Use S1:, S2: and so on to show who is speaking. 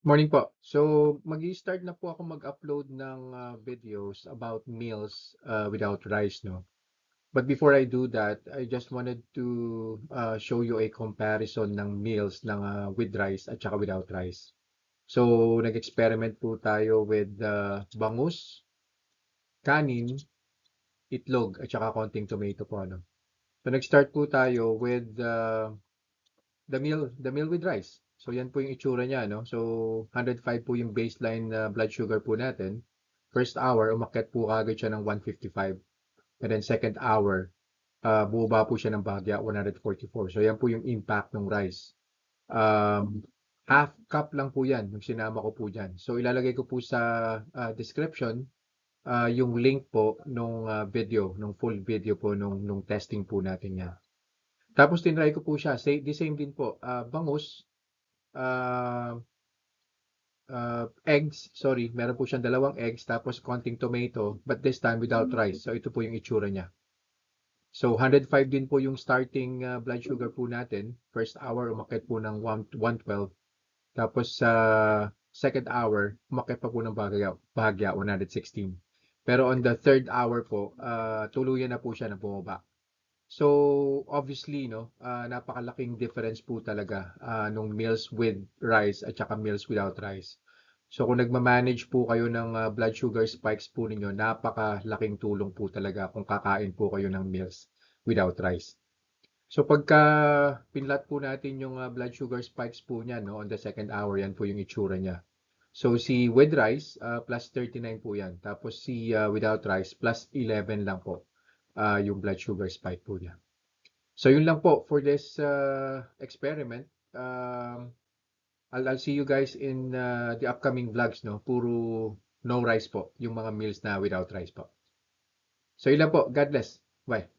S1: Morning po. So, mag-i-start na po ako mag-upload ng videos about meals without rice, no? But before I do that, I just wanted to show you a comparison ng meals ng with rice at saka without rice. So, nag-experiment po tayo with bangus, kanin, itlog, at saka konting tomato po, ano? So, nag-start po tayo with the meal with rice. So yan po yung itsura niya, no? So 105 po yung baseline na blood sugar po natin. First hour, umakyat po kagad siya ng 155. And then second hour, bumaba po siya ng bahagya, 144. So yan po yung impact ng rice. Um, Half cup lang po yan, yung sinama ko po dyan. So ilalagay ko po sa description yung link po nung video, nung full video po nung testing po natin yan. Tapos tinry ko po siya. The same din po. Bangus, uh, eggs, sorry, meron po siyang dalawang eggs, tapos konting tomato, but this time without rice. So ito po yung itsura niya. So 105 din po yung starting blood sugar po natin. First hour, umakyat po ng 112. Tapos sa second hour, umakyat pa po ng bahagya 116. Pero on the third hour po, tuluyan na po siya na bumaba. So, obviously, no, napakalaking difference po talaga nung meals with rice at saka meals without rice. So, kung nagmamanage po kayo ng blood sugar spikes po ninyo, napakalaking tulong po talaga kung kakain po kayo ng meals without rice. So, pagka pinlat po natin yung blood sugar spikes po niya, no, on the second hour, yan po yung itsura niya. So, si with rice, plus 39 po yan. Tapos si without rice, plus 11 lang po yung blood sugar spike po niya. So yun lang po for this experiment. I'll see you guys in the upcoming vlogs, no? Puro no rice po, yung mga meals na without rice po. So yun lang po. God bless. Bye.